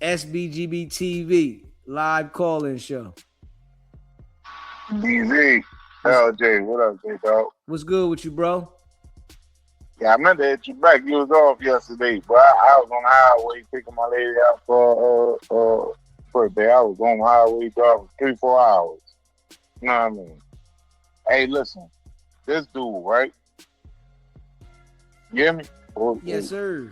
SBGB TV live call-in show. DEEZY, LJ, what up, J dog? What's good with you, bro? Yeah, I meant to hit you back. You was off yesterday, but I was on the highway picking my lady out for birthday. I was on the highway driving 3-4 hours. You know what I mean? Hey, listen, this dude, right? You hear me? Yes, sir.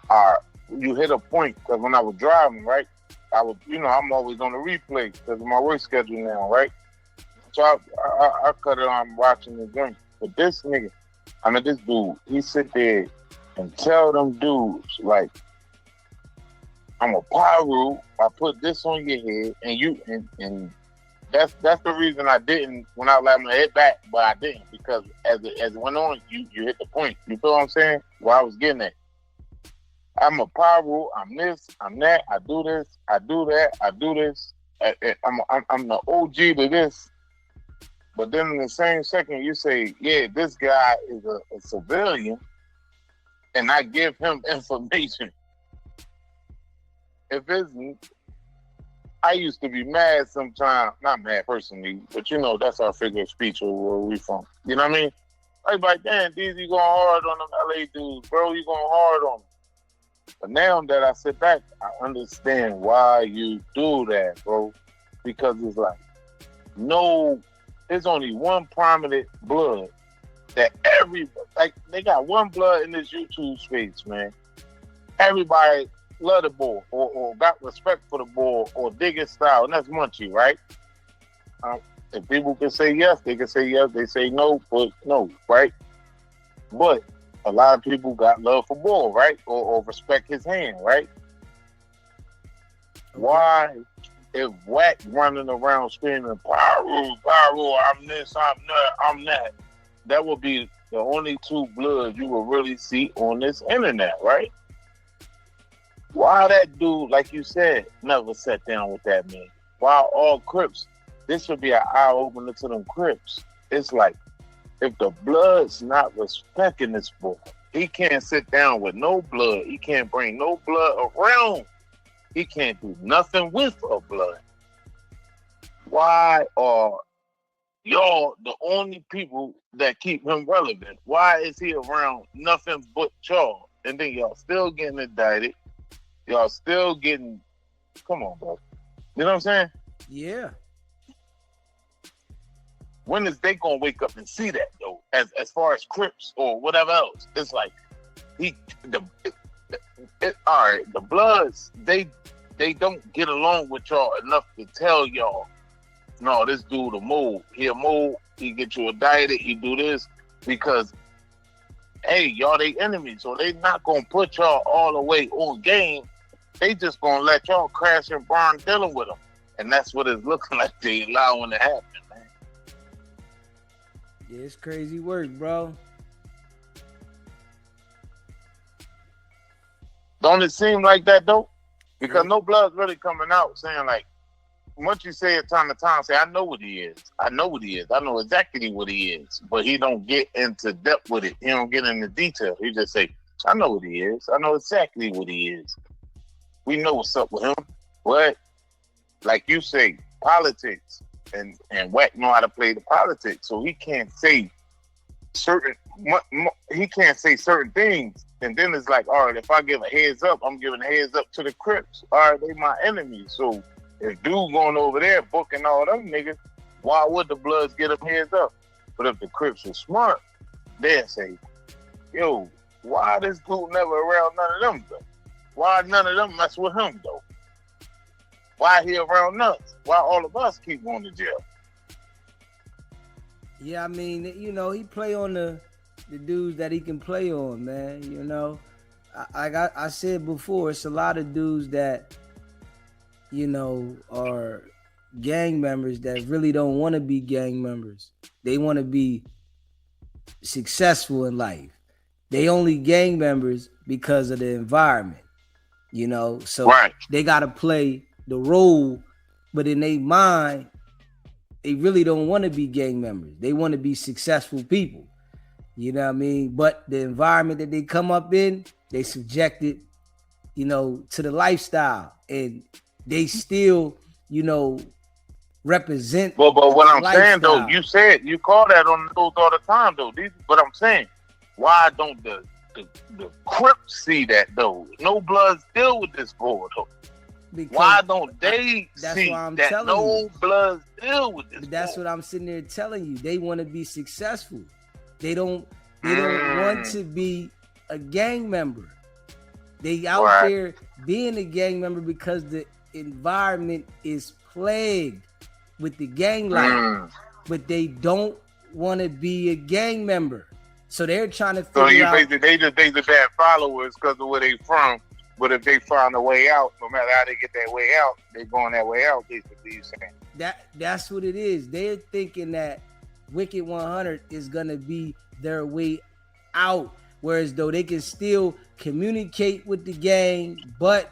All right, you hit a point because when I was driving, right? I was, I'm always on the replay because of my work schedule now, right? So I cut it on watching the game. But this nigga, this dude, he sit there and tell them dudes, like, I'm a pyro, I put this on your head, and that's the reason I didn't, when I let my head back, but I didn't, because as it went on, you hit the point. You feel what I'm saying? Where I was getting at. I'm a pyro, I'm this, I'm that, I do this, I do that, I do this. I'm the OG to this. But then in the same second, you say, yeah, this guy is a civilian, and I give him information. I used to be mad sometimes, not mad personally, but that's our figure of speech or where we from. You know what I mean? Like, damn, DEEZY going hard on them LA dudes, bro, you going hard on them. But now that I sit back, I understand why you do that, bro. Because it's like, there's only one prominent blood that they got one blood in this YouTube space, man. Everybody love the boy or got respect for the boy or dig his style, and that's Munchie, right? If people can say yes, they can say yes. They say no, but no, right? But a lot of people got love for Bull, right? Or respect his hand, right? Why, if Wack running around screaming, pyro, I'm this, I'm that, that would be the only two bloods you will really see on this internet, right? Why that dude, like you said, never sat down with that man? Why all Crips? This should be an eye opener to them Crips. It's like, if the blood's not respecting this boy, he can't sit down with no blood. He can't bring no blood around. He can't do nothing with a blood. Why are y'all the only people that keep him relevant? Why is he around nothing but y'all? And then y'all still getting indicted. Y'all still getting, come on, bro. You know what I'm saying? Yeah. When is they gonna wake up and see that though? As far as Crips or whatever else, it's like all right. The Bloods they don't get along with y'all enough to tell y'all, no, this dude a move. He a move. He get you indicted. He do this because, hey, y'all they enemies, so they not gonna put y'all all the way on game. They just gonna let y'all crash and burn dealing with them, and that's what it's looking like they allowing to happen. Yeah, it's crazy work, bro. Don't it seem like that though? Because no blood's really coming out saying like, once you say it time to time, say, I know what he is. I know what he is. I know exactly what he is. But he don't get into depth with it. He don't get into detail. He just say, I know what he is. I know exactly what he is. We know what's up with him. But like you say, politics. And Wack know how to play the politics, so he can't say certain things. And then it's like, all right, if I give a heads up, I'm giving a heads up to the Crips. All right, they my enemies. So if dude going over there booking all them niggas, why would the Bloods get them heads up? But if the Crips are smart, they'll say, yo, why this dude never around none of them though? Why none of them mess with him though? Why he around us? Why all of us keep going to jail? Yeah, I mean, he play on the dudes that he can play on, man. I said before, it's a lot of dudes that, are gang members that really don't want to be gang members. They want to be successful in life. They only gang members because of the environment, so right. They got to play the role, but in their mind, they really don't want to be gang members. They want to be successful people. You know what I mean? But the environment that they come up in, they subjected, to the lifestyle, and they still, represent. But what I'm saying though, lifestyle. you said you call that on the news all the time though. But I'm saying, why don't the Crips see that though? No Bloods deal with this board though. Because why don't they that's see what I'm that telling no you. Bloods deal with this? That's board? what I'm sitting there telling you. They want to be successful. They don't want to be a gang member. They out there being a gang member because the environment is plagued with the gang life, but they don't want to be a gang member. So they're trying to figure out. They just bad followers because of where they from. But if they find a way out, no matter how they get that way out, they going that way out. Basically, you saying that's what it is. They're thinking that Wicked 100 is gonna be their way out, whereas though they can still communicate with the gang, but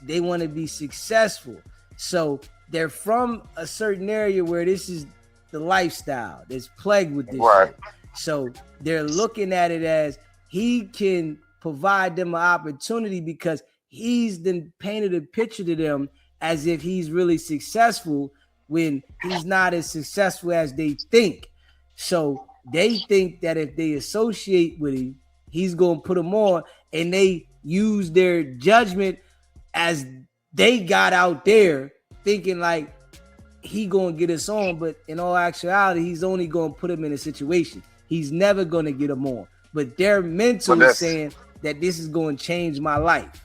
they want to be successful. So they're from a certain area where this is the lifestyle that's plagued with this shit. So they're looking at it as he can provide them an opportunity because he's then painted a picture to them as if he's really successful when he's not as successful as they think. So they think that if they associate with him, he's going to put them on, and they use their judgment as they got out there thinking like he going to get us on, but in all actuality, he's only going to put him in a situation. He's never going to get them on. But their mental is saying that this is going to change my life.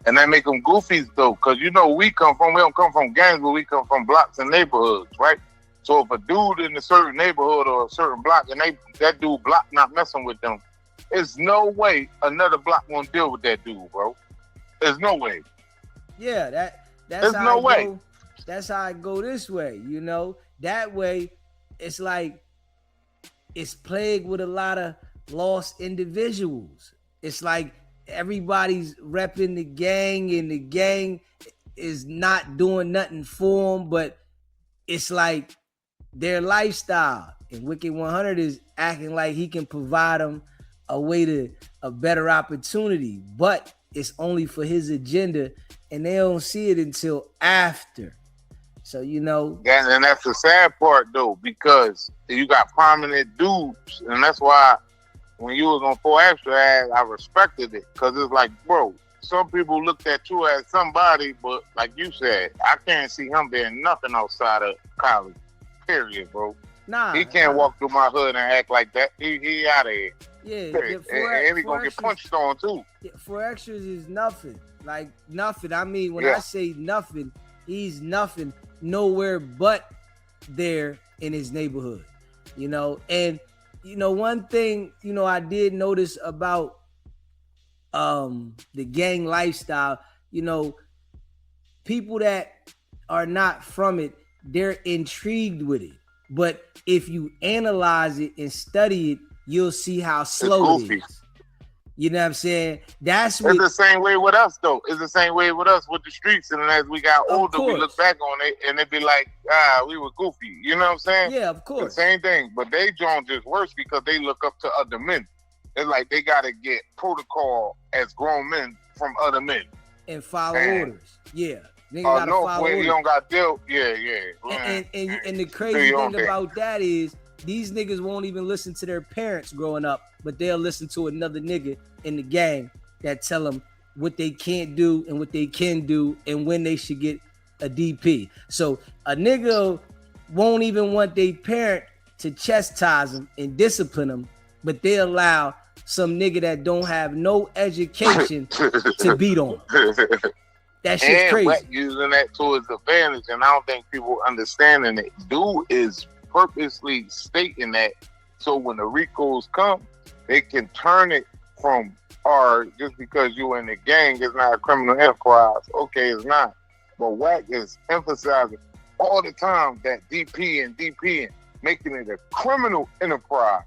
And that make them goofies though, because we don't come from gangs, but we come from blocks and neighborhoods, right? So if a dude in a certain neighborhood or a certain block, and that dude block not messing with them, there's no way another block won't deal with that dude, bro. There's no way. Yeah, that's there's no way. That's how I go this way, That way, it's like it's plagued with a lot of lost individuals. It's like everybody's repping the gang, and the gang is not doing nothing for them, but it's like their lifestyle. And Wicked 100 is acting like he can provide them a way to a better opportunity, but it's only for his agenda, and they don't see it until after. So, and that's the sad part though, because you got prominent dudes, and that's why when you was on 4 Extra ass, I respected it, because it's like, bro, some people looked at you as somebody, but like you said, I can't see him being nothing outside of college, period, bro. Nah, he can't walk through my hood and act like that. He out of here. Yeah, and he gonna get punched on too. 4 Extras is nothing, like nothing. I mean, when I say nothing, he's nothing, nowhere but there in his neighborhood, and one thing, I did notice about the gang lifestyle, people that are not from it, they're intrigued with it. But if you analyze it and study it, you'll see how slow it is. You know what I'm saying? It's the same way with us, though. It's the same way with us with the streets. And as we got older, we look back on it and it'd be like, we were goofy. You know what I'm saying? Yeah, of course. The same thing. But they join just worse because they look up to other men. It's like they got to get protocol as grown men from other men. And follow orders. Yeah. Nigga gotta follow orders. You don't got to deal. Yeah. And the crazy thing about that is these niggas won't even listen to their parents growing up, but they'll listen to another nigga in the gang that tell them what they can't do and what they can do and when they should get a DP. So a nigga won't even want their parent to chastise them and discipline them, but they allow some nigga that don't have no education to beat on them. That shit's crazy. Wack using that to his advantage, and I don't think people understanding it. Dude is purposely stating that so when the Ricos come, they can turn it from, just because you in the gang, it's not a criminal enterprise. Okay, it's not. But Wack is emphasizing all the time that DP and making it a criminal enterprise.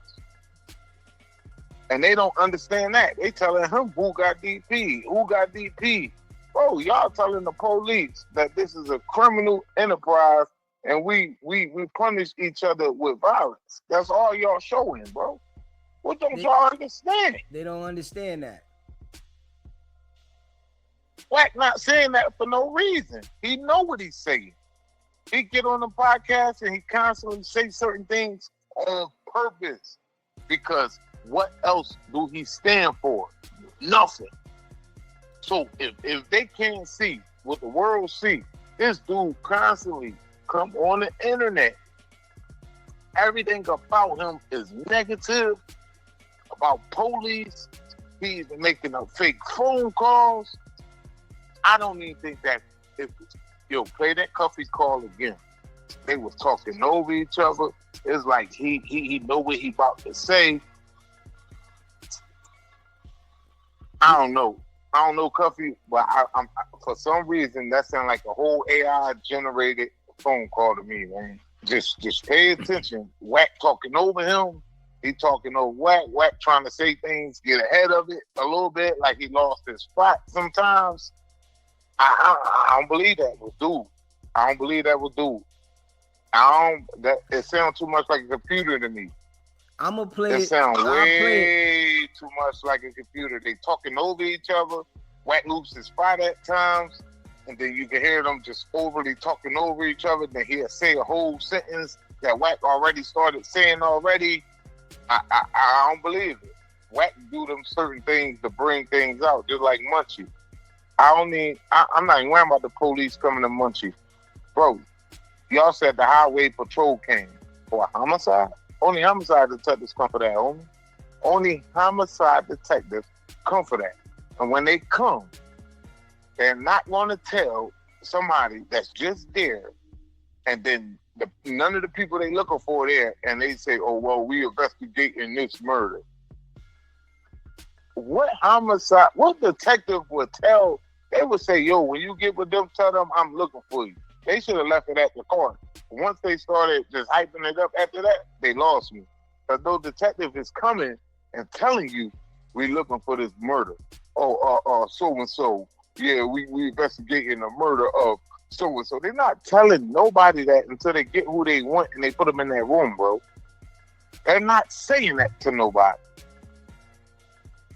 And they don't understand that. They telling him who got DP. Bro, y'all telling the police that this is a criminal enterprise and we punish each other with violence. That's all y'all showing, bro. What don't y'all understand? They don't understand that. Wack not saying that for no reason. He know what he's saying. He get on the podcast and he constantly say certain things on purpose. Because what else do he stand for? Nothing. So if they can't see what the world see, this dude constantly come on the internet. Everything about him is negative, about police. He's making up fake phone calls. I don't even think that play that Cuffy call again. They was talking over each other. It's like he know what he about to say. I don't know, Cuffy, but I'm for some reason that sounds like a whole AI generated phone call to me, man. Just pay attention. Wack talking over him. He talking over Wack. Wack trying to say things, get ahead of it a little bit, like he lost his spot sometimes. I don't believe that was dude. I don't believe that was dude. It sounds too much like a computer to me. I'm gonna play it. It sounds way too much like a computer. They talking over each other. Wack loses his spot at times, and then you can hear them just overly talking over each other. Then he'll say a whole sentence that Wack already started saying already. I don't believe it. Wack do them certain things to bring things out, just like Munchie. I'm not even worrying about the police coming to Munchie. Bro, y'all said the highway patrol came for a homicide? Only homicide detectives come for that, homie. Only homicide detectives come for that. And when they come, they're not going to tell somebody that's just there, and then none of the people they looking for there, and they say, oh, well, we investigating this murder. What homicide, what detective would tell? They would say, yo, when you get with them, tell them I'm looking for you. They should have left it at the court. Once they started just hyping it up after that, they lost me. Because no detective is coming and telling you, we looking for this murder. So-and-so. Yeah, we investigating the murder of so-and-so. They're not telling nobody that until they get who they want and they put them in that room, bro. They're not saying that to nobody.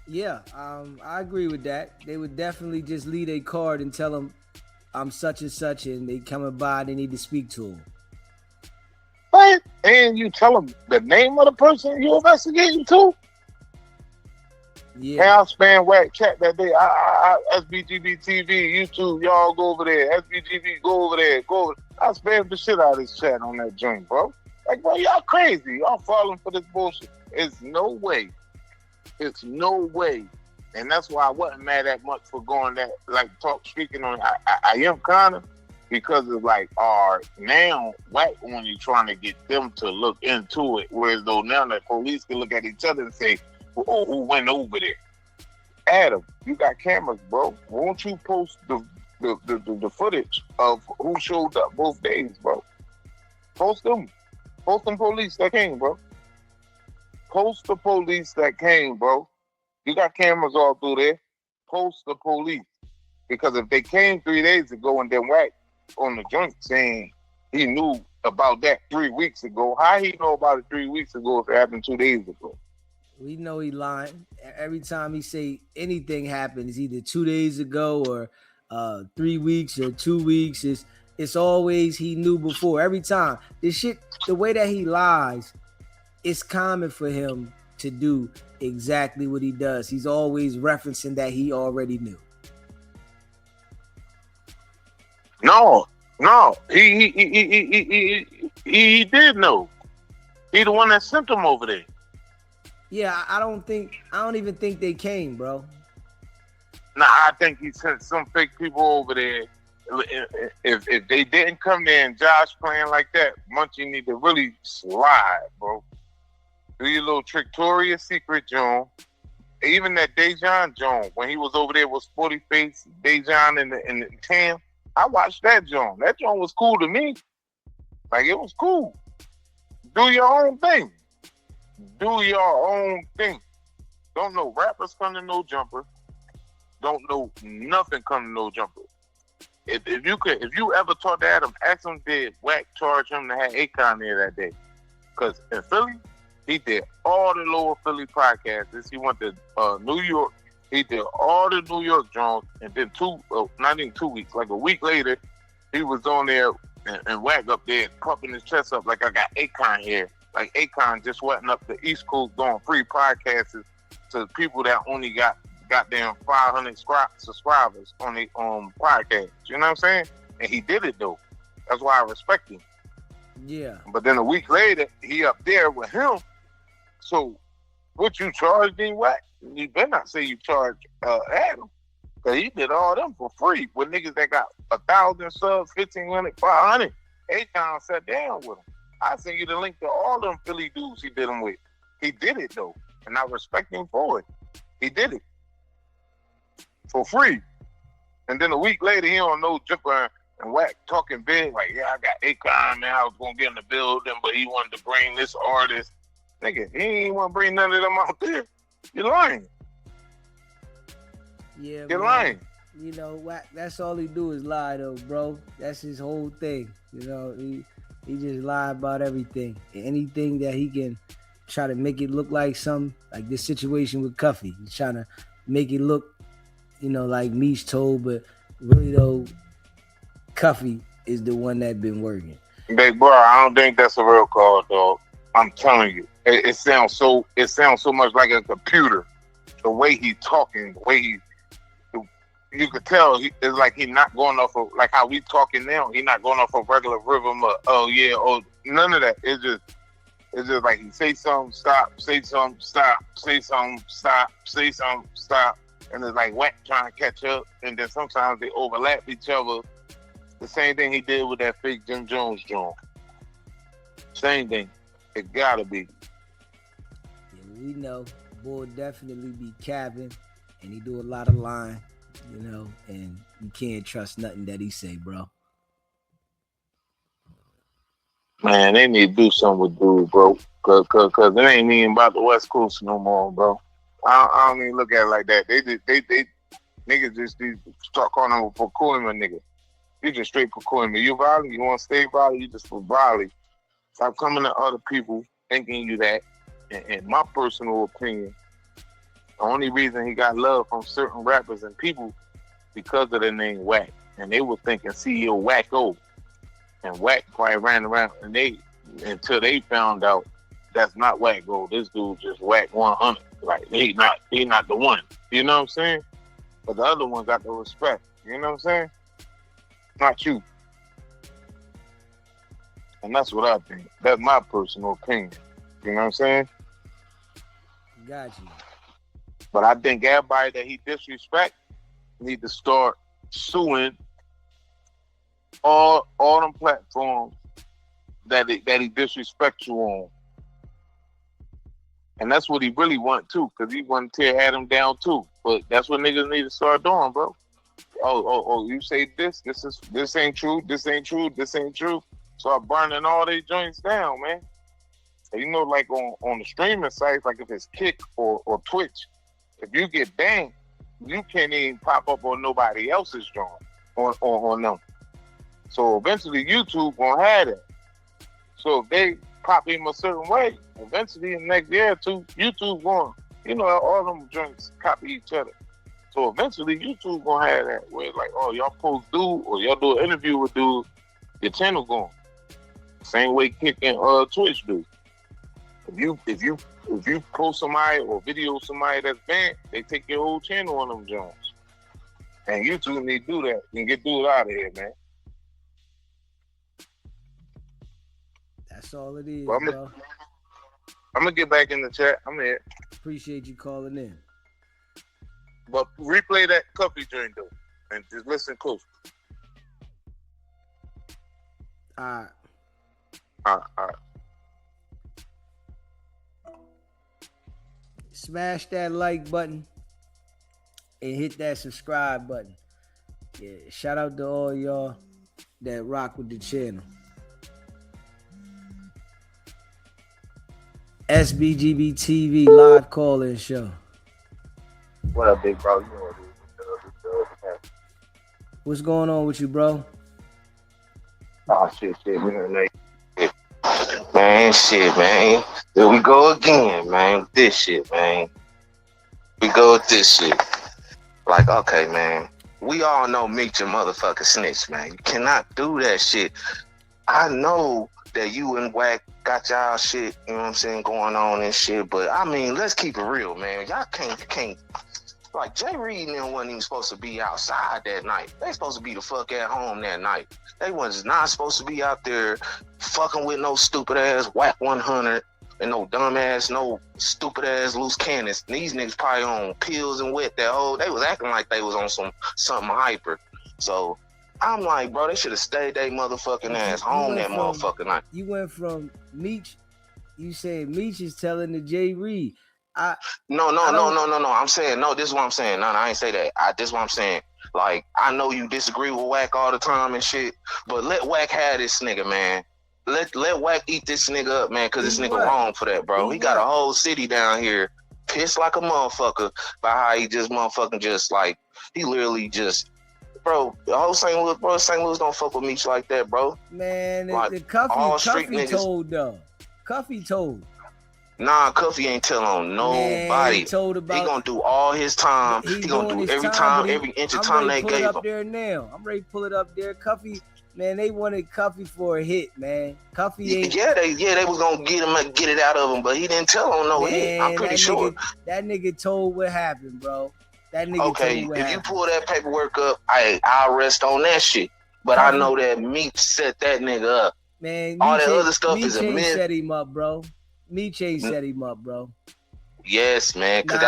Yeah, I agree with that. They would definitely just leave a card and tell them, I'm such and such, and they coming by, they need to speak to them. What? And you tell them the name of the person you're investigating to? Yeah. Hey, I spam Wack chat that day. SBGB TV, YouTube, y'all go over there. SBGB, go over there. I spammed the shit out of this chat on that joint, bro. Like, bro, y'all crazy. Y'all falling for this bullshit. It's no way. It's no way. And that's why I wasn't mad that much for going that, like, speaking on, I am kind of, because it's like, now Wack only trying to get them to look into it, whereas though now the police can look at each other and say, oh, who went over there? Adam, you got cameras, bro. Won't you post the footage of who showed up both days, bro? Post them. Post them police that came, bro. Post the police that came, bro. You got cameras all through there. Post the police. Because if they came 3 days ago and then Wack on the joint saying he knew about that 3 weeks ago, how he know about it 3 weeks ago if it happened 2 days ago? We know he lying. Every time he say anything happens, either 2 days ago or 3 weeks or 2 weeks, it's always he knew before. Every time. This shit, the way that he lies, it's common for him to do exactly what he does. He's always referencing that he already knew. No. He did know. He the one that sent him over there. Yeah, I don't even think they came, bro. Nah, I think he sent some fake people over there. If they didn't come there and Josh playing like that, Munchie need to really slide, bro. Do your little Trictoria secret, John. Even that Dejan John, when he was over there with Sporty Face, Dejan in the tan, I watched that John. That John was cool to me. Like, it was cool. Do your own thing. Do your own thing. Don't know rappers come to No Jumper. Don't know nothing come to No Jumper. If you ever talk to Adam, ask him did Wack charge him to have Akon there that day? Because in Philly, he did all the lower Philly podcasts. He went to New York. He did all the New York Jones, and then not even 2 weeks, like a week later, he was on there and Wack up there pumping his chest up like I got Akon here. Like Akon just went up the East Coast doing free podcasts to people that only got goddamn 500 subscribers on the podcast. You know what I'm saying? And he did it though. That's why I respect him. Yeah. But then a week later, he up there with him. So what you charged him, Wack? You better not say you charge Adam. Cause he did all them for free with niggas that got 1,000 subs, 1,500, 500. Akon sat down with him. I send you the link to all them Philly dudes he did them with. He did it though, and I respect him for it. He did it for free. And then a week later, he don't know Jipper and Wack talking big like, yeah, I got Akon, man. I was gonna get in the building, but he wanted to bring this artist. Nigga, he ain't want to bring none of them out there. You're lying. Yeah, You're man. lying. You know, Wack, that's all he do is lie though, bro. That's his whole thing. You know, he just lie about everything. Anything that he can try to make it look like something, like this situation with Cuffy. He's trying to make it look, you know, like Meech told, but really though, Cuffy is the one that been working. Big bro, I don't think that's a real call, dog. I'm telling you, it sounds so much like a computer. The way he talking, the way you could tell it's like he not going off of like how we talking now. He not going off of regular rhythm of none of that. It's just like he say something, stop, say something, stop, say something, stop, say something, stop, and it's like Wack trying to catch up, and then sometimes they overlap each other. The same thing he did with that fake Jim Jones joint. Same thing. It gotta be. Yeah, we know Bull definitely be capping, and he do a lot of lying, you know, and you can't trust nothing that he say, bro. Man, they need to do something with dude, bro. Cause it ain't even about the West Coast no more, bro. I don't even look at it like that. They niggas just start calling him for Koima nigga. You just straight for Koima. You violent, you want to stay violent, you just for violent. Stop coming to other people thinking you that. In my personal opinion, the only reason he got love from certain rappers and people because of the name Wack. And they were thinking CEO Wacko. And Wack probably ran around and until they found out that's not Wacko. This dude just Wack 100. Like he not the one. You know what I'm saying? But the other one got the respect. You know what I'm saying? Not you. And that's what I think. That's my personal opinion. You know what I'm saying? Got you. But I think everybody that he disrespect need to start suing all them platforms that he disrespects you on. And that's what he really want too, because he want to tear Adam down too. But that's what niggas need to start doing, bro. Oh, you say this ain't true, this ain't true, this ain't true. Start burning all these joints down, man. So, you know, like on the streaming sites, like if it's Kick or Twitch, if you get banned, you can't even pop up on nobody else's joint on them. So eventually YouTube gonna have that. So if they pop him a certain way, eventually in the next year or two, YouTube going, you know, all them joints copy each other. So eventually YouTube gonna have that where it's like, oh, y'all post dude or y'all do an interview with dude, your channel going. Same way Kick and Twitch do. If you post somebody or video somebody that's banned, they take your whole channel on them joints. And YouTube need to do that and get dude out of here, man. That's all it is, Well, bro. I'm gonna get back in the chat. I'm here. Appreciate you calling in. But replay that Cuffy joint though, and just listen close. All right. Smash that like button and hit that subscribe button. Yeah, shout out to all y'all that rock with the channel. SBGB TV live call-in show. What up, big bro? You know what it is. What's going on with you, bro? Oh, shit, man. Man, shit, man. Here we go again, man. With this shit, man. We go with this shit. Like, okay, man, we all know Meech a motherfucking snitch, man. You cannot do that shit. I know that you and Wack got y'all shit, you know what I'm saying, going on and shit, but I mean, let's keep it real, man. Y'all can't, like, Jay Reed and them wasn't even supposed to be outside that night. They supposed to be the fuck at home that night. They was not supposed to be out there fucking with no stupid ass Wack 100 and no dumb ass, no stupid ass loose cannons. These niggas probably on pills and wet that whole. They was acting like they was on something hyper. So I'm like, bro, they should have stayed their motherfucking ass home that motherfucking night. You went from Meech. You said Meech is telling the Jay Reed. No. I'm saying no. This is what I'm saying. No, I ain't say that. This is what I'm saying. Like, I know you disagree with Wack all the time and shit, but let Wack have this nigga, man. Let Wack eat this nigga up, man, because this nigga wrong for that, bro. He got a whole city down here pissed like a motherfucker by how he just motherfucking just, like, he literally just, bro, the whole St. Louis, bro, St. Louis don't fuck with Meech like that, bro. Man, like, the Cuffy told, though. Cuffy told. Nah, Cuffy ain't telling on nobody. Man, he gonna do all his time. He gonna do every time, every inch of time they gave him. I'm ready to pull it up there now. I'm ready to pull it up there. Cuffy, man, they wanted Cuffy for a hit, man. Cuffy ain't. Yeah, they was gonna get it out of him, but he didn't tell him no hit. I'm pretty sure. That nigga told what happened, bro. That nigga told what happened. If you pull that paperwork up, I'll rest on that shit. But Cuffy, I know that Meech set that nigga up. Man, all that other stuff is a myth. Set him up, bro. Meech ain't set him up, bro. Yes, man, because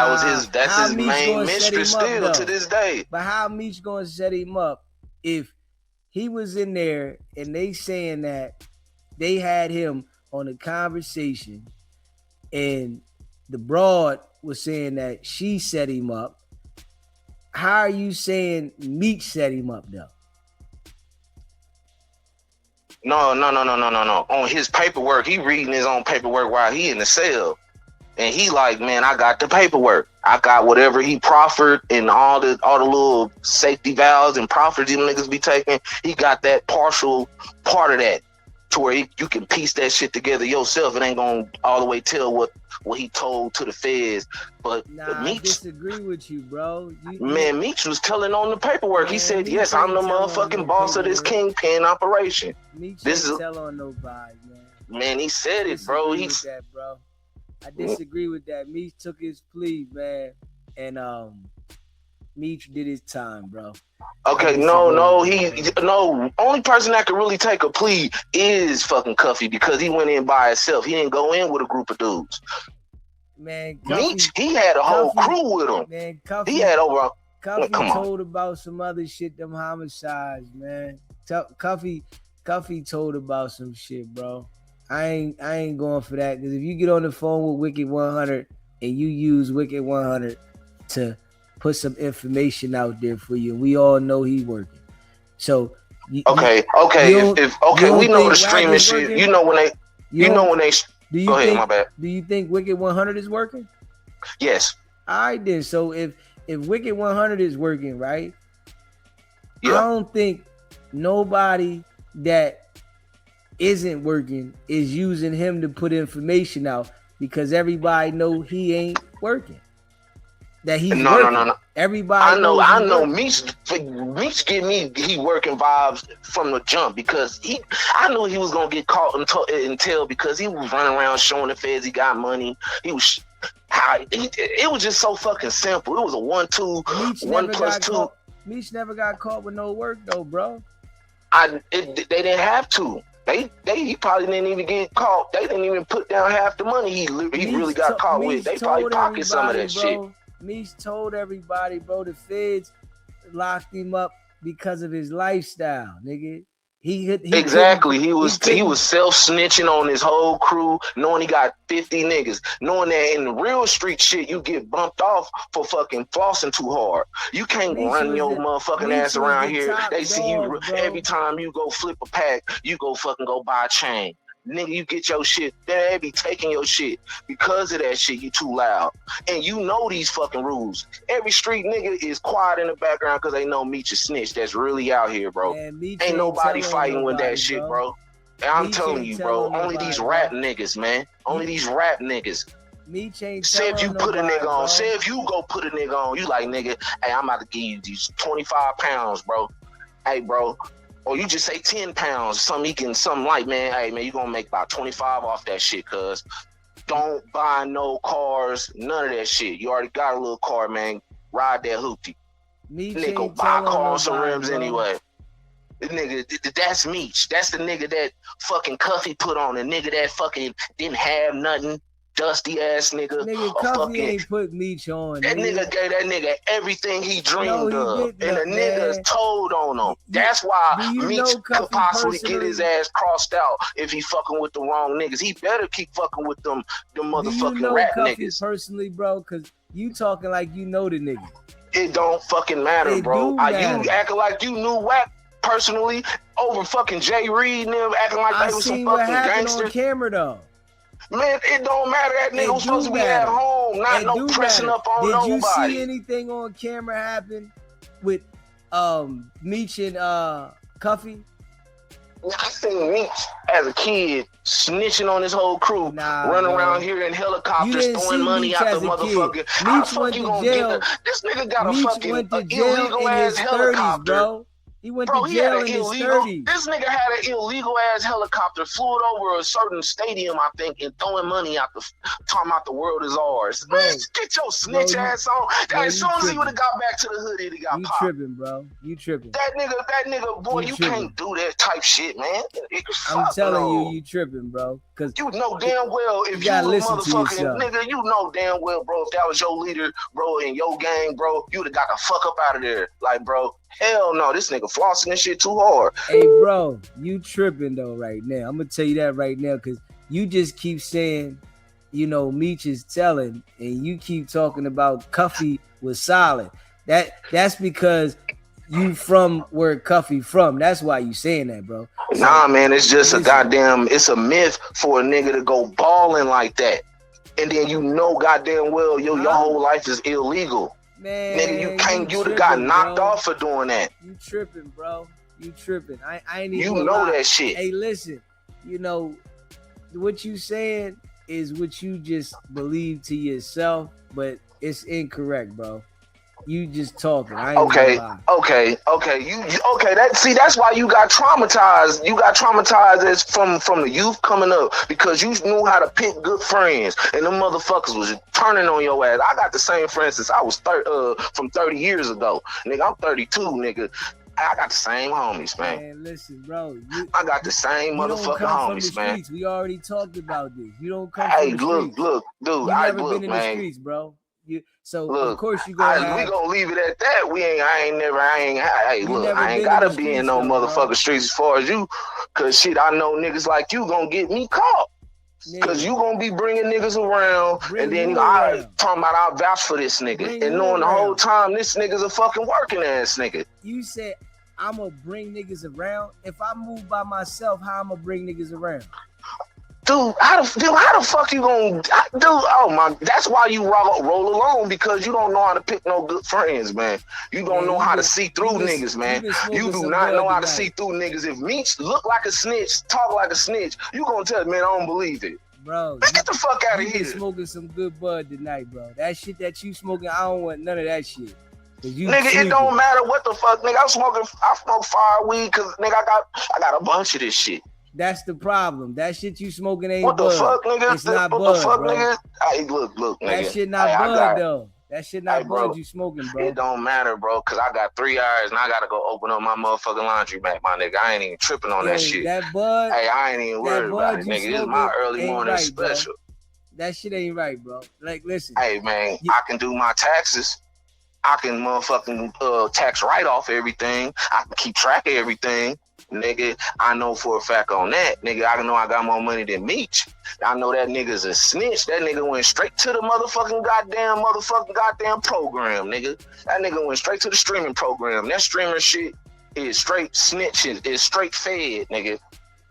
that's his main mistress still to this day. But how Meech gonna set him up if he was in there and they saying that they had him on a conversation and the broad was saying that she set him up? How are you saying Meech set him up though? No. On his paperwork, he reading his own paperwork while he in the cell. And he like, man, I got the paperwork. I got whatever he proffered and all the little safety valves and proffers them niggas be taking. He got that partial part of that to where you can piece that shit together yourself. It ain't gonna all the way tell what he told to the feds. But Meech, I disagree with you, bro. Meech was telling on the paperwork. Man, he said, Meech, yes, I'm the motherfucking boss of this kingpin operation. Meech ain't tell on nobody, man. Man, he said it, bro. I disagree with that. Meech took his plea, man, and Meech did his time, bro. Okay, no. Only person that could really take a plea is fucking Cuffy because he went in by himself. He didn't go in with a group of dudes. Man, Meech, he had a whole crew with him. Man, Cuffy, he had over. Cuffy told about some other shit, them homicides, man. Cuffy told about some shit, bro. I ain't going for that because if you get on the phone with Wicked 100 and you use Wicked 100 to put some information out there for you, we all know he's working. So we know the streaming shit. You know when they. Go ahead, my bad. Do you think Wicked 100 is working? Yes. All right then. So if Wicked 100 is working, right? Yeah. I don't think nobody that isn't working is using him to put information out because everybody know he ain't working. That he's working. No. Everybody I know Meech give me he working vibes from the jump because I knew he was gonna get caught and tell because he was running around showing the feds he got money. It was just so fucking simple. It was a 1-2, 1 + 2. Meech never got caught with no work though, bro. They didn't have to. He probably didn't even get caught. They didn't even put down half the money he really got caught with. They probably pocketed some of that shit. Meech told everybody, bro, the feds locked him up because of his lifestyle, nigga. He was self-snitching on his whole crew, knowing he got 50 niggas, knowing that in the real street shit, you get bumped off for fucking flossing too hard. You can't run your motherfucking ass around here. They see you every time you go flip a pack, you go buy a chain. Nigga, you get your shit, they be taking your shit. Because of that shit, you too loud. And you know these fucking rules. Every street nigga is quiet in the background because they know Meech a snitch that's really out here, bro. Man, ain't nobody fighting with that shit, bro. And I'm telling you, bro, only these rap niggas, man. Only these rap niggas Meech ain't Say if you telling put a nobody, nigga on, bro. say if you go put a nigga on, you like, nigga, hey, I'm about to give you these 25 pounds, bro. Hey, bro. Or you just say 10 pounds, something like, man, hey, man, you gonna make about 25 off that shit, cuz. Don't buy no cars, none of that shit. You already got a little car, man. Ride that hoopty. Meech Nigga, ain't buy a telling car on some nobody, rims bro. anyway. The nigga, that's Meech. That's the nigga that fucking Cuffy put on. The nigga that fucking didn't have nothing. Dusty ass nigga. Nigga, A Cuffy fucking, ain't put Meech on. that nigga gave that nigga everything he dreamed he of. didn't, And the nigga's man. told on him. That's why do you Meech know Cuffy could possibly get his personally? ass crossed out if he fucking with the wrong niggas. He better keep fucking with them Do you motherfucking know rap Cuffy niggas. personally, bro? Cause you talking like you know the nigga. It don't fucking matter, It bro. do matter. You acting like you knew Wack personally over fucking Jay Reed and them acting like I they was some seen what fucking happened gangsters. on camera though. Man, it don't matter. That nigga It was supposed do to be at matter. home, not It no do pressing matter. up on Did nobody. you see anything on camera happen with Meech and Cuffy? I seen Meech as a kid snitching on his whole crew, running around here in You helicopters, didn't throwing see money Meech out as the a kid. motherfucking. How the Meech fuck went you to gonna jail. get this nigga got a Meech fucking went to jail illegal in ass his 30s, helicopter. bro. He went Bro, to he had jail an in his illegal. 30s. This nigga had an illegal ass helicopter, flew it over a certain stadium, I think, and throwing money out talking about the world is ours. Bro, Man, get your snitch you- ass on. bro, As you soon as he tripping. would have got back to the hood, he'd have got You popped. tripping, bro. You tripping. That nigga, boy, you can't do that type shit, man. I'm Fuck telling no. you tripping, bro. Cause You know damn well if you gotta a listen to motherfucking yourself. nigga, you know damn well, bro, if that was your leader, bro, in your gang, bro, you'd have got the fuck up out of there. Like, bro, hell no, this nigga flossing this shit too hard. Hey, bro, you tripping though right now. I'm gonna tell you that right now because you just keep saying, you know, Meech is telling, and you keep talking about Cuffy was solid. That's because you from where Cuffy from. That's why you saying that, bro. So, Nah, man, it's just listen. a goddamn, it's a myth for a nigga to go balling like that. And then you know goddamn well, your whole life is illegal. Man, Nigga, you can't, you'd have tripping, got knocked bro. off for doing that. You tripping, bro. You tripping. I ain't even You gonna know lie. that shit. Hey, listen, you know, what you saying is what you just believe to yourself, but it's incorrect, bro. You just talking. I ain't Okay, gonna lie. okay. That's why you got traumatized. You got traumatized as from the youth coming up because you knew how to pick good friends, and them motherfuckers was turning on your ass. I got the same friends since I was from 30 years ago. Nigga, I'm 32, nigga. I got the same homies, man. Man, listen, bro. I got the same you don't motherfucking come from homies, the man. streets. We already talked about this. You don't come Hey, from the look, streets. dude. You never look, been in man. the streets, bro. So Look, of course you gonna have. We gonna leave it at that. Hey, You look, never I ain't been in gotta the be in streets, no though, motherfucking bro. streets as far as you, cause shit, I know niggas like you gonna get me caught. Cause Nigga, you gonna be bringing niggas around, Bring and then who I around? talking about I vouch for this nigga, Bring and who knowing the whole around? time this nigga's a fucking working ass nigga. You said I'm gonna bring niggas around. If I move by myself, how I'm gonna bring niggas around? Dude, how the fuck you gonna, dude? Oh my, that's why you roll alone, because you don't know how to pick no good friends, man. You don't know how to see through niggas, man. You do not know how to see through niggas. If Meech look like a snitch, talk like a snitch, you gonna tell me, man, I don't believe it. Bro, Man, get the fuck out of you here. been smoking some good bud tonight, bro. That shit that you smoking, I don't want none of that shit. Nigga, it don't matter what the fuck, nigga. I smoke fire weed, cause nigga, I got a bunch of this shit. That's the problem. That shit you smoking ain't What the bud. fuck, nigga? It's not what bud, the fuck, bro. nigga? Hey, look, nigga. That shit not bud, though. That shit not bud you smoking, bro. It don't matter, bro, cause I got 3 hours and I gotta go open up my motherfucking laundry mat, my nigga. I ain't even tripping on that shit. That bud. Hey, I ain't even worried about it, nigga. This is my early morning right, special. Bro. That shit ain't right, bro. Like, listen. Hey, man, I can do my taxes. I can motherfucking tax write off everything. I can keep track of everything. Nigga, I know for a fact on that. Nigga, I know I got more money than Meech. I know that nigga's a snitch. That nigga went straight to the motherfucking goddamn program, nigga. That nigga went straight to the streaming program. That streamer shit is straight snitching. Is straight fed, nigga.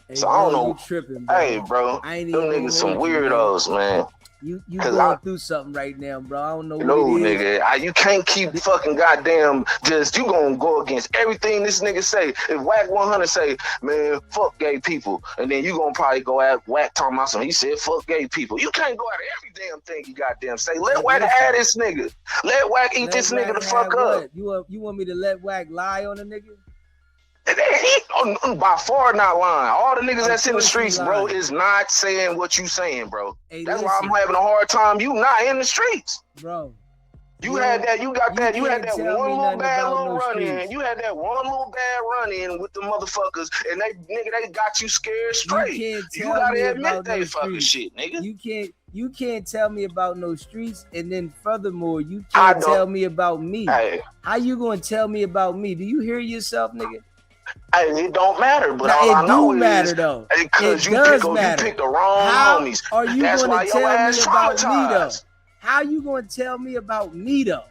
Hey, so bro, I don't know. You tripping, bro. Hey, bro, them niggas some weirdos, man. You going through something right now, bro. I don't know what it is. Nigga, you can't keep fucking goddamn you gonna go against everything this nigga say. If Wack 100 say, man, fuck gay people, and then you gonna probably go at Wack talking about something. He said, fuck gay people. You can't go at every damn thing you goddamn say. Let Wack have this nigga. Let Wack eat this nigga the fuck up. You want me to let Wack lie on a nigga? He by far not lying. All the niggas that's in the streets, bro, is not saying what you saying, bro. Hey, that's why I'm having a hard time. You not in the streets, bro. You had that one little bad run in. You had that one little bad run in with the motherfuckers, and they got you scared straight. You gotta admit they fucking shit, nigga. You can't tell me about no streets, and then furthermore, you can't tell me about me. Hey. How you gonna tell me about me? Do you hear yourself, nigga? It don't matter, but now, all I know matter though. Because you pick the wrong homies. Are you going to tell me about me though? How you going to tell me about me though?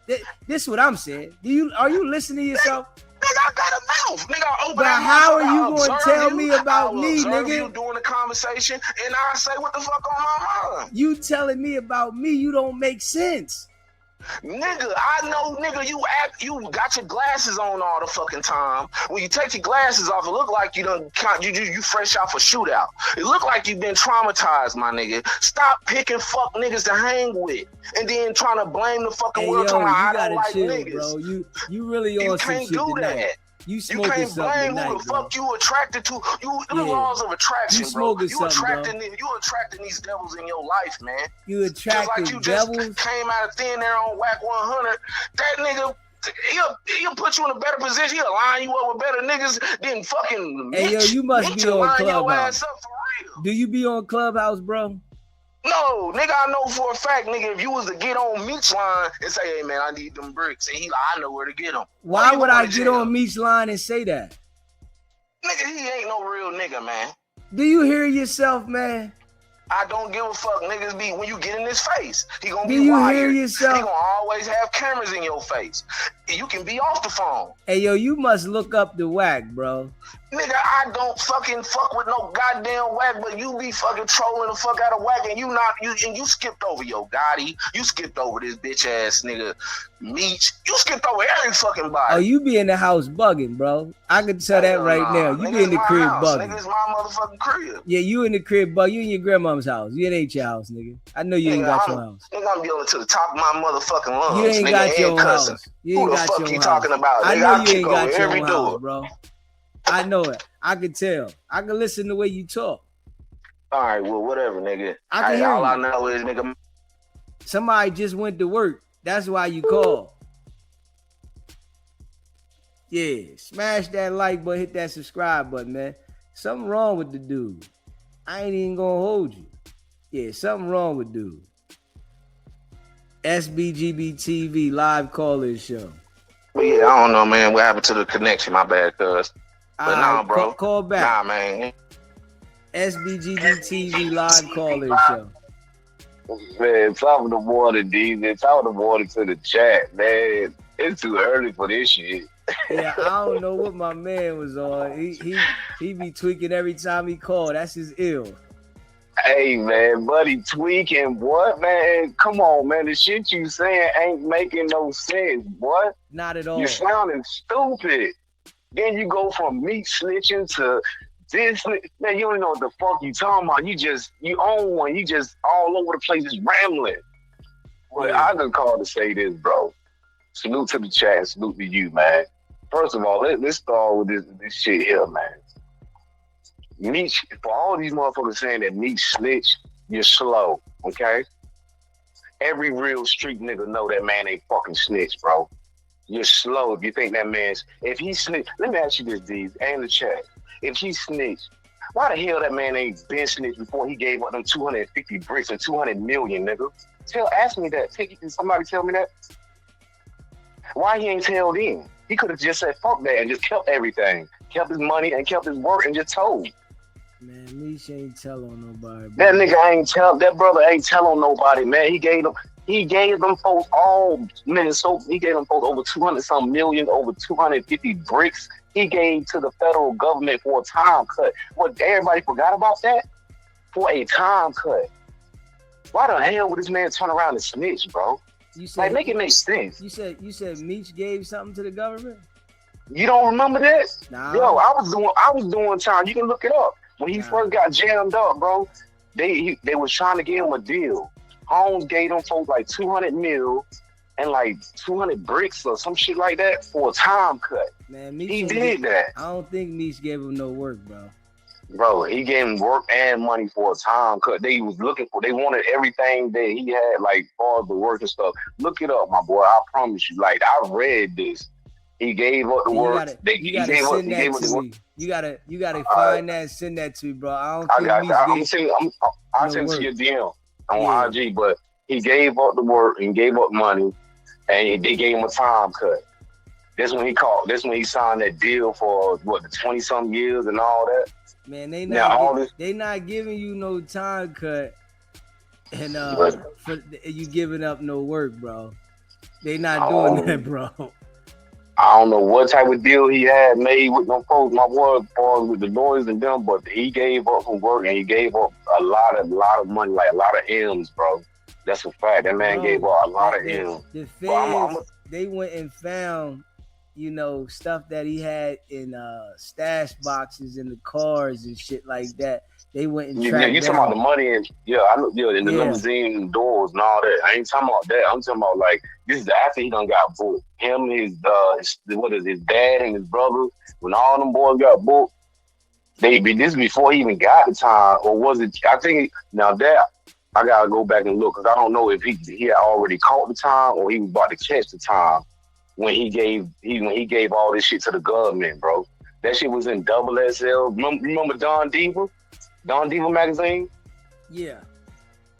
This is what I'm saying. Are you listening to yourself? Nigga, I got a mouth. Nigga, I open but how are you going to tell me about me, nigga? You doing the conversation, and I say what the fuck on my mind. You telling me about me? You don't make sense. Nigga, I know, nigga, you got your glasses on all the fucking time. When you take your glasses off, it look like you fresh out for shootout. It look like you've been traumatized, my nigga. Stop picking fuck niggas to hang with, and then trying to blame the fucking world. Yo, I don't like chill, niggas, bro. You really on some shit tonight. That. You can't blame tonight, who the fuck you attracted to. The laws of attraction, bro. You attracting these devils in your life, man. You attracting devils? Just came out of thin air on Wack 100. That nigga, he'll put you in a better position. He'll line you up with better niggas than fucking Hey, yo, you must be on Clubhouse. For real. Do you be on Clubhouse, bro? No, nigga, I know for a fact, nigga, if you was to get on Meech line and say, hey, man, I need them bricks, and he like, I know where to get them. Why would I get on Meech line and say that? Nigga, he ain't no real nigga, man. Do you hear yourself, man? I don't give a fuck. Niggas be, when you get in his face, he gonna be wired. Do you hear yourself? He gonna always have cameras in your face. You can be off the phone. Hey, yo, you must look up the Wack, bro. Nigga, I don't fucking fuck with no goddamn Wack, but you be fucking trolling the fuck out of Wack, and you skipped over your Gotti. You skipped over this bitch ass nigga Meech. You skipped over every fucking body. Oh, you be in the house bugging, bro. I can tell that right now. You be in the crib bugging. Nigga, it's my motherfucking crib. Yeah, you in the crib bugging. You in your grandmom's house. You ain't your house, nigga. I know you ain't got your house. Nigga, I'm yelling to the top of my motherfucking lungs. You ain't got your own house. You ain't got your own house. Who the fuck you talking about? I know you ain't got your own house, bro. I know it. I can tell. I can listen to the way you talk. All right, well, whatever, nigga. I can hear all you. I know is, nigga, somebody just went to work. That's why you called. Yeah, smash that like button, hit that subscribe button, man. Something wrong with the dude. I ain't even gonna hold you. Yeah, something wrong with dude. SBGB TV live call-in show. But yeah, I don't know, man. What happened to the connection? My bad, cuz. But nah, bro. Call back. Nah, man. SBGB TV live call-in show. Man, top of the morning, DEEZY. Top of the morning to the chat, man. It's too early for this shit. Yeah, I don't know what my man was on. He be tweaking every time he called. That's his ill. Hey, man, buddy, tweaking, what, man? Come on, man. The shit you saying ain't making no sense, boy. Not at all. You sounding stupid. Then you go from meat snitching to this. Man, you don't know what the fuck you talking about. You own one. You just all over the place, just rambling. But Yeah. I just called to say this, bro. Salute to the chat and salute to you, man. First of all, let's start with this shit here, man. Meech, for all these motherfuckers saying that Meech snitch, you're slow, okay? Every real street nigga know that man ain't fucking snitch, bro. You're slow if you think that if he snitch, let me ask you this, Deez, and the chat. If he snitch, why the hell that man ain't been snitched before he gave up them 250 bricks and 200 million, nigga? Ask me that. Can somebody tell me that? Why he ain't tell then? He could have just said fuck that and just kept everything, kept his money and kept his work and just told. Man, Meech ain't tell on nobody. Bro. That nigga ain't tell. That brother ain't tell on nobody, man. He gave them folks all, man. So he gave them folks over 200 some million, over 250 bricks. He gave to the federal government for a time cut. What, everybody forgot about that? For a time cut. Why the hell would this man turn around and snitch, bro? You said Like, make it make sense. You said Meech gave something to the government? You don't remember that? Nah. Yo, I was doing time. You can look it up. When he first got jammed up, bro, they was trying to give him a deal. Holmes gave him folks like 200 mil and like 200 bricks or some shit like that for a time cut. Man, Meech he did that. I don't think Meech gave him no work, bro. Bro, he gave him work and money for a time cut. They wanted everything that he had, like all the work and stuff. Look it up, my boy. I promise you. Like, I read this. He gave up the work. You gotta find that and send that to me, bro. I'll send to your DM on IG, but he gave up the work and gave up money, and they gave him a time cut. This when he signed that deal for what, the 20-some years and all that. Man, they not giving you no time cut, and for you giving up no work, bro. They not doing that, bro. I don't know what type of deal he had made with them folks, my boy, with the lawyers and them, but he gave up some work and he gave up a lot of money, like a lot of M's, bro. That's a fact. That man gave up a lot of M's. The feds, they went and found, stuff that he had in stash boxes in the cars and shit like that. They went and tracked you talking about the money and in the limousine and doors and all that. I ain't talking about that. I'm talking about like this is after he done got booked. Him, his dad and his brother, when all them boys got booked, this is before he even got the time, or was it? I think now that I gotta go back and look because I don't know if he had already caught the time or he was about to catch the time when he gave all this shit to the government, bro. That shit was in double XL. Remember Don Diva? Don Diva magazine? Yeah.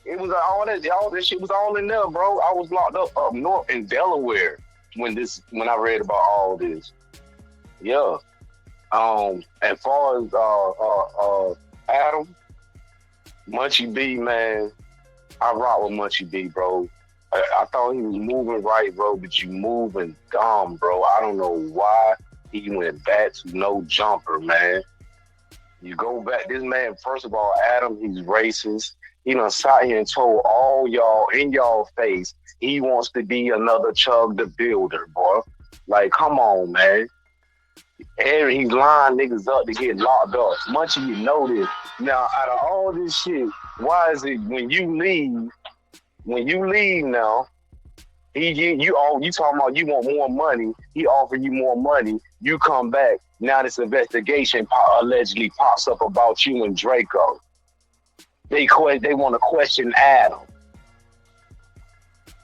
It was all that shit was all in there, bro. I was locked up north in Delaware when I read about all this. Yeah. As far as Adam, Munchie B, man, I rock with Munchie B, bro. I thought he was moving right, bro, but you moving dumb, bro. I don't know why he went back to no jumper, man. You go back, this man, first of all, Adam, he's racist. He done sat here and told all y'all in y'all face he wants to be another Chug the Builder, boy. Like, come on, man. And he's lining niggas up to get locked up. Munchie, you know this. Now, out of all this shit, why is it when you leave now, you talking about you want more money, he offered you more money, you come back, now this investigation allegedly pops up about you and Draco. They want to question Adam.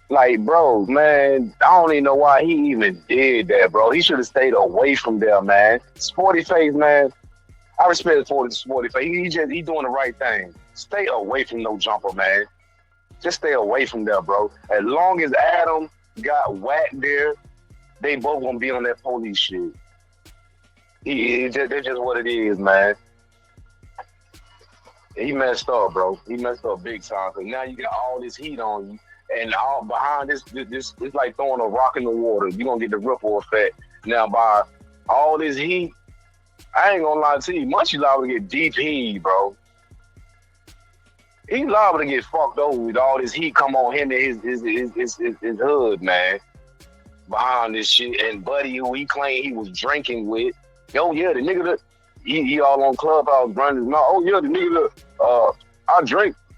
Like, bro, man, I don't even know why he even did that, bro. He should have stayed away from there, man. Sporty Face, man. I respect Sporty Face. He doing the right thing. Stay away from no jumper, man. Just stay away from there, bro. As long as Adam got Wack there, they both gonna be on that police shit. That's just what it is, man. He messed up, bro. He messed up big time. Cause now you got all this heat on you, and all behind this it's like throwing a rock in the water. You gonna get the ripple effect. Now by all this heat, I ain't gonna lie to you, Munchie liable to get DP, bro. He liable to get fucked over with all this heat come on him and his hood, man. Behind this shit, and Buddy, who he claimed he was drinking with, oh yeah, the nigga that he all on Clubhouse running his mouth. Oh yeah, the nigga that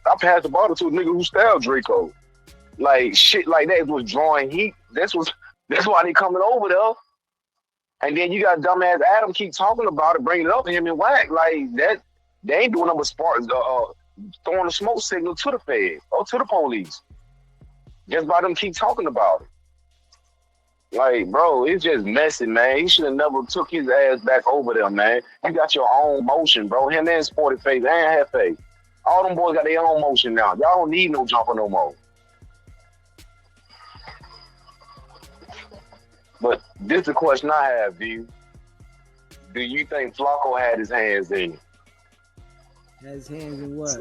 I passed the bottle to a nigga who stabbed Draco. Like shit like that was drawing heat. That's why they coming over there. And then you got dumbass Adam keep talking about it, bringing it up to him and Wack. Like that, they ain't doing nothing but sparks, throwing a smoke signal to the Fed or to the police. Just by them keep talking about it. Like, bro, it's just messy, man. He should have never took his ass back over there, man. You got your own motion, bro. Him and Sporty Face and Hefe. All them boys got their own motion now. Y'all don't need no jumper no more. But this is the question I have, D. Do you think Flacco had his hands in it? Had his hands in what?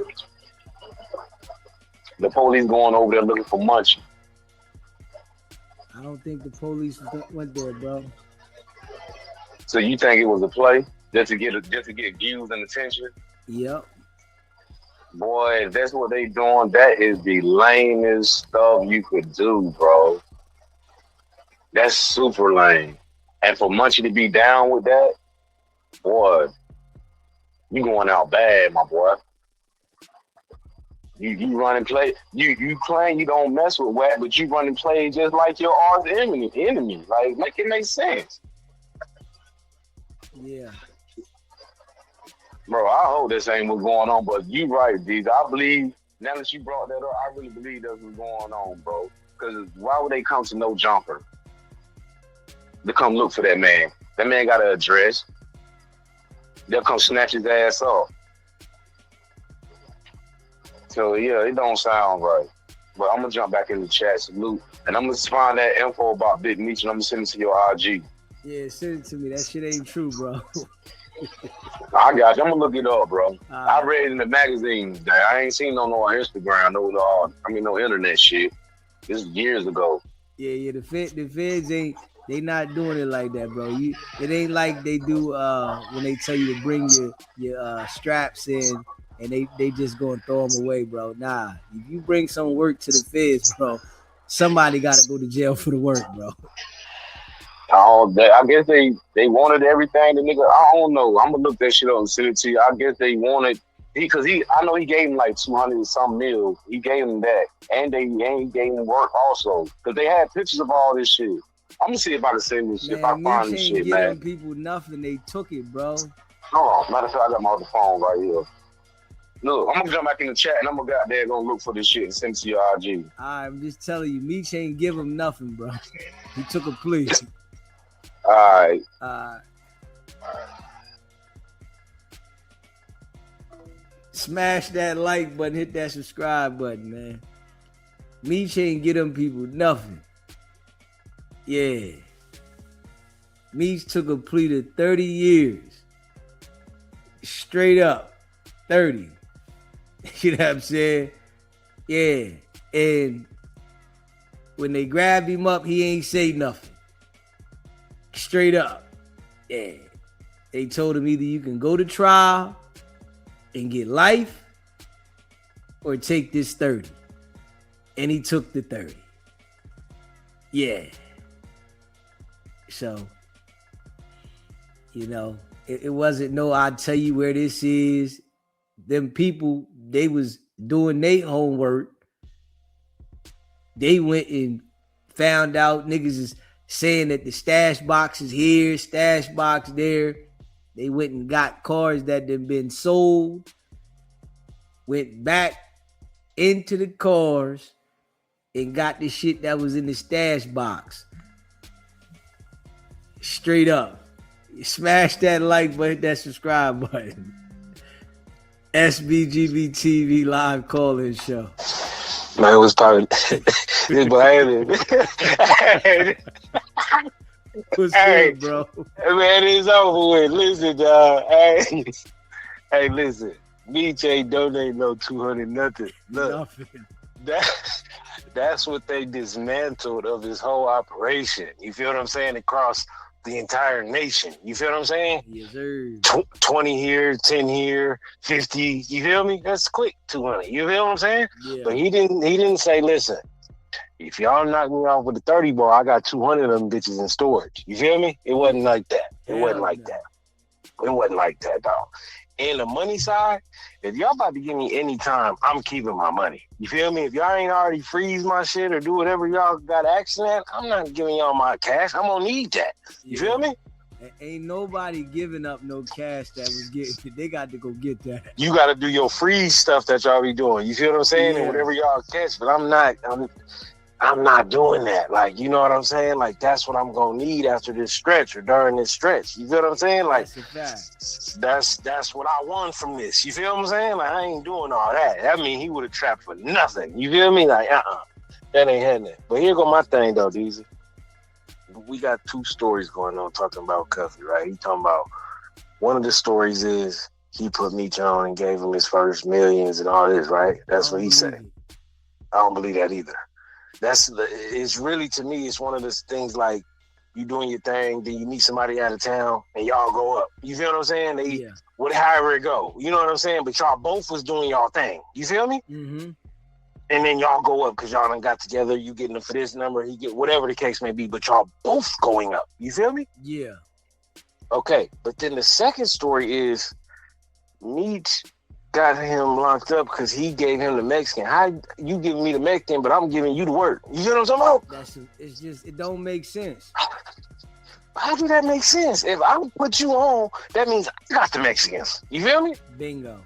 The police going over there looking for Munchie. I don't think the police went there, bro. So you think it was a play just to get views and attention? Yep. Boy, if that's what they doing, that is the lamest stuff you could do, bro. That's super lame. And for Munchie to be down with that, boy, you going out bad, my boy. You running play. You claim you don't mess with Wack, but you running play just like your arch enemy. Like, make it make sense. Yeah. Bro, I hope this ain't what's going on, but you right, DEEZY. I believe, now that you brought that up, I really believe that's what's going on, bro. Because why would they come to No Jumper to come look for that man? That man got an address. They'll come snatch his ass off. So, yeah, it don't sound right. But I'm going to jump back in the chat, salute. And I'm going to find that info about Big Meech, and I'm going to send it to your IG. Yeah, send it to me. That shit ain't true, bro. I got you. I'm gonna look it up, bro. I read it in the magazines. I ain't seen no Instagram, no internet shit. This is years ago. Yeah. The feds ain't. They not doing it like that, bro. It ain't like they do when they tell you to bring your straps in and they just gonna throw them away, bro. Nah, if you bring some work to the feds, bro, somebody gotta go to jail for the work, bro. I guess they wanted everything. The nigga, I don't know. I'm gonna look that shit up and send it to you. I guess they wanted I know he gave him like 200 and some mil. He gave him that, and he gave him work also because they had pictures of all this shit. I'm gonna see if I can send this shit. If I find this shit, man. People nothing. They took it, bro. Hold on. Matter of fact, I got my other phone right here. Look, I'm gonna jump back in the chat and I'm gonna go out there gonna look for this shit and send it to your IG. I'm just telling you, Meech ain't give him nothing, bro. He took a plea. All right. Smash that like button, hit that subscribe button, man. Meech ain't get them people nothing. Yeah. Meech took a plea to 30 years. Straight up. 30. You know what I'm saying? Yeah. And when they grabbed him up, he ain't say nothing. Straight up. Yeah. They told him either you can go to trial and get life or take this 30. And he took the 30. Yeah. So, you know, it wasn't no, I'll tell you where this is. Them people, they was doing their homework. They went and found out niggas is saying that the stash box is here, stash box there. They went and got cars that had been sold, went back into the cars and got the shit that was in the stash box. Straight up. Smash that like button, that subscribe button. SBGB TV live call-in show. Man, it was probably this boy. What's good, bro? Man, it's over with. Listen, dog. Hey, listen. Meech ain't donate no 200 nothing. Look, that's what they dismantled of his whole operation. You feel what I'm saying? Across the entire nation. You feel what I'm saying? Yes, sir. 20 here, 10 here, 50. You feel me? That's quick. 200. You feel what I'm saying? Yeah. But he didn't say, listen, if y'all knock me off with a 30 ball, I got 200 of them bitches in storage. You feel me? It wasn't like that. It wasn't like that. It wasn't like that, dog. And the money side, if y'all about to give me any time, I'm keeping my money. You feel me? If y'all ain't already freeze my shit or do whatever y'all got action at, I'm not giving y'all my cash. I'm gonna need that. You feel me? Ain't nobody giving up no cash that was getting. They got to go get that. You got to do your freeze stuff that y'all be doing. You feel what I'm saying? Yeah. And whatever y'all catch, but I'm not doing that. Like, you know what I'm saying? Like, that's what I'm gonna need after this stretch or during this stretch. You feel what I'm saying? Like, that's what I want from this. You feel what I'm saying? Like, I ain't doing all that. That mean he would have trapped for nothing. You feel me? Like, that ain't happening. But here go my thing though, DEEZY. We got two stories going on talking about Cuffy, right? He talking about one of the stories is he put Meech on and gave him his first millions and all this, right? That's what he said. I don't believe that either. It's really, to me, it's one of those things like you doing your thing, then you meet somebody out of town, and y'all go up. You feel what I'm saying? Yeah. However it go. You know what I'm saying? But y'all both was doing y'all thing. You feel me? Mm-hmm. And then y'all go up because y'all done got together. You getting for this number, he get whatever the case may be. But y'all both going up. You feel me? Yeah. Okay. But then the second story is Meech got him locked up because he gave him the Mexican. How you giving me the Mexican, but I'm giving you the work? You know what I'm talking about? It's just it don't make sense. How do that make sense? If I put you on, that means I got the Mexicans. You feel me? Bingo.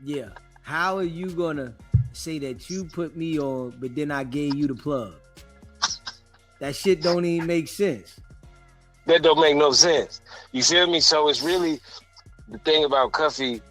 Yeah. How are you gonna say that you put me on, but then I gave you the plug? That shit don't even make sense. That don't make no sense. You feel me? So it's really the thing about Cuffy.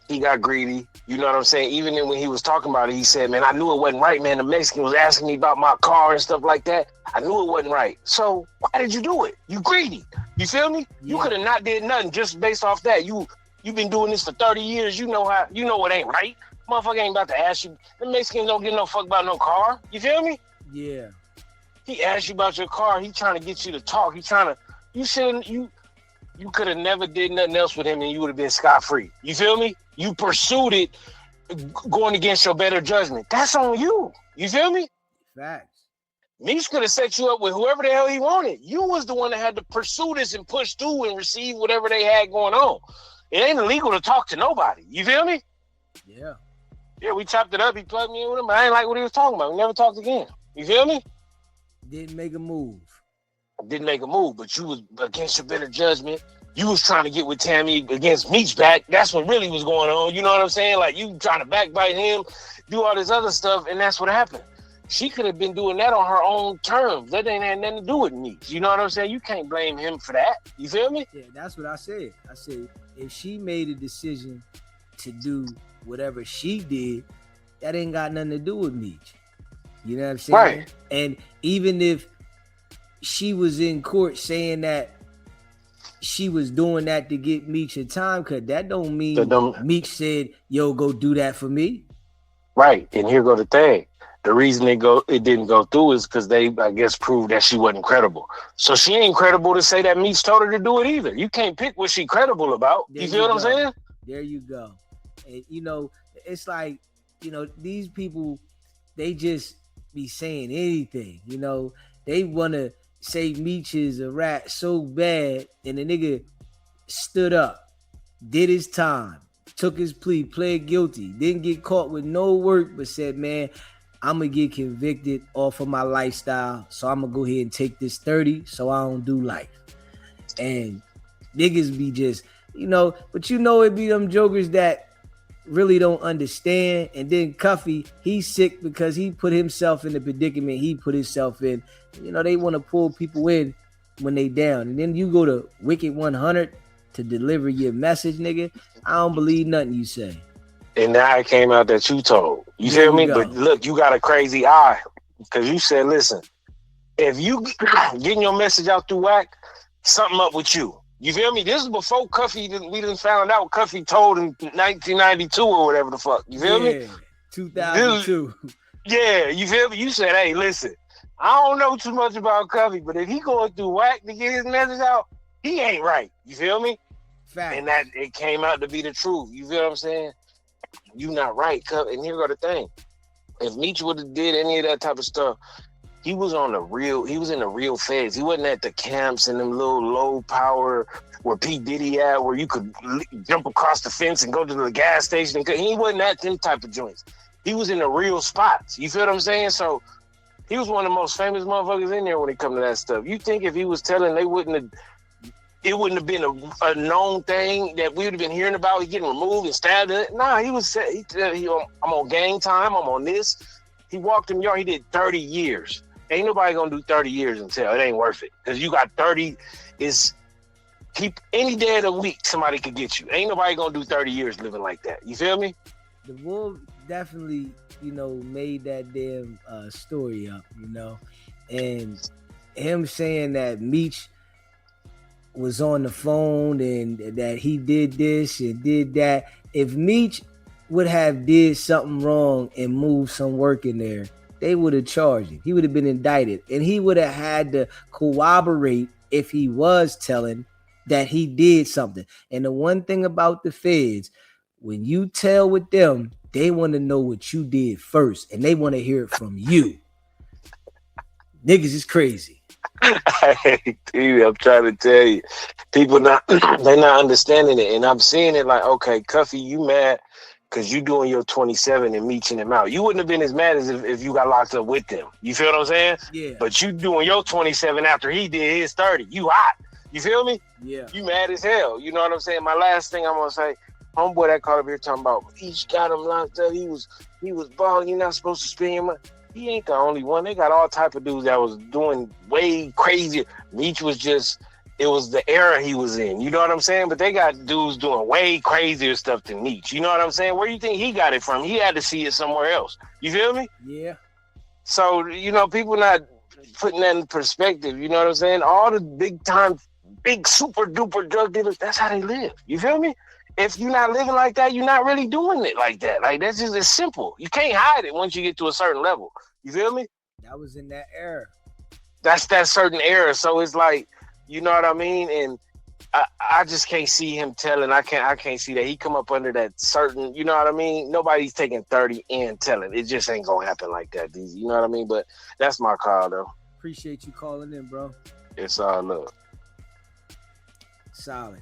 He got greedy. You know what I'm saying? Even when he was talking about it, he said, man, I knew it wasn't right, man. The Mexican was asking me about my car and stuff like that. I knew it wasn't right. So why did you do it? You greedy. You feel me? Yeah. You could have not did nothing just based off that. You've been doing this for 30 years. You know it ain't right. Motherfucker ain't about to ask you. The Mexicans don't give no fuck about no car. You feel me? Yeah. He asked you about your car. He trying to get you to talk. You could have never did nothing else with him and you would have been scot-free. You feel me? You pursued it going against your better judgment. That's on you. You feel me? Facts. Meech could have set you up with whoever the hell he wanted. You was the one that had to pursue this and push through and receive whatever they had going on. It ain't illegal to talk to nobody. You feel me? Yeah. Yeah, we chopped it up. He plugged me in with him. I ain't like what he was talking about. We never talked again. You feel me? Didn't make a move. Didn't make a move, but you was against your better judgment. You was trying to get with Tammy against Meech back. That's what really was going on. You know what I'm saying? Like, you trying to backbite him, do all this other stuff, and that's what happened. She could have been doing that on her own terms. That ain't had nothing to do with Meech. You know what I'm saying? You can't blame him for that. You feel me? Yeah, that's what I said. I said, if she made a decision to do whatever she did, that ain't got nothing to do with Meech. You know what I'm saying? Right. And even if she was in court saying that she was doing that to get Meech a time cut, that don't mean Meech said, yo, go do that for me. Right. And here go the thing. The reason it didn't go through is because they, I guess, proved that she wasn't credible. So she ain't credible to say that Meech told her to do it either. You can't pick what she credible about. You feel what I'm saying? There you go. And, it's like, these people, they just be saying anything. They want to say Meech is a rat so bad, and the nigga stood up, did his time, took his plea, pled guilty, didn't get caught with no work, but said, man, I'm going to get convicted off of my lifestyle, so I'm going to go ahead and take this 30 so I don't do life. And niggas be just, but it be them jokers that really don't understand. And then Cuffy, he's sick because he put himself in the predicament he put himself in. They want to pull people in when they down. And then you go to Wicked 100 to deliver your message, nigga. I don't believe nothing you say. And now it came out that you told. You feel me? But look, you got a crazy eye. Because you said, listen, if you getting your message out through Wack, something up with you. You feel me? This is before Cuffy, we done found out Cuffy told in 1992 or whatever the fuck. You feel me? 2002. Yeah, you feel me? You said, hey, listen, I don't know too much about Cuffy, but if he going through Wack to get his message out, he ain't right. You feel me? Fact. And that it came out to be the truth. You feel what I'm saying? You not right, Cuffy. And here go the thing. If Meech would have did any of that type of stuff, he was in the real feds. He wasn't at the camps and them little low power where P. Diddy at, where you could jump across the fence and go to the gas station. He wasn't at them type of joints. He was in the real spots. You feel what I'm saying? So he was one of the most famous motherfuckers in there when it come to that stuff. You think if he was telling, it wouldn't have been a known thing that we would have been hearing about? He getting removed and stabbed. Nah, he I'm on gang time. I'm on this. He walked in the yard. He did 30 years. Ain't nobody gonna do 30 years until it ain't worth it. Because you got 30 keep any day of the week somebody could get you. Ain't nobody gonna do 30 years living like that. You feel me? The Wolf definitely, made that damn story up, and him saying that Meech was on the phone and that he did this and did that. If Meech would have did something wrong and moved some work in there, they would have charged him. He would have been indicted, and he would have had to corroborate if he was telling that he did something. And the one thing about the feds, when you tell with them, they want to know what you did first, and they want to hear it from you. Niggas is crazy. Hey, dude, I'm trying to tell you, people they're not understanding it, and I'm seeing it like, okay, Cuffy, you mad because you doing your 27 and meeting him out. You wouldn't have been as mad as if you got locked up with them. You feel what I'm saying? Yeah. But you doing your 27 after he did his 30. You hot. You feel me? Yeah. You mad as hell. You know what I'm saying? My last thing I'm gonna say, homeboy that called up here talking about each got him locked up. He was balling. You're not supposed to spend your money. He ain't the only one. They got all type of dudes that was doing way crazier. Meech was just, it was the era he was in. You know what I'm saying? But they got dudes doing way crazier stuff than Meech. You know what I'm saying? Where do you think he got it from? He had to see it somewhere else. You feel me? Yeah. So, you know, people not putting that in perspective. You know what I'm saying? All the big time, big super duper drug dealers, that's how they live. You feel me? If you're not living like that, you're not really doing it like that. Like, that's just, it's simple. You can't hide it once you get to a certain level. You feel me? That was in that era. That's that certain era. So it's like, you know what I mean? And I just can't see him telling. I can't see that he come up under that certain, you know what I mean? Nobody's taking 30 and telling. It just ain't gonna happen like that, DEEZY. You know what I mean? But that's my call though. Appreciate you calling in, bro. It's all love. Solid.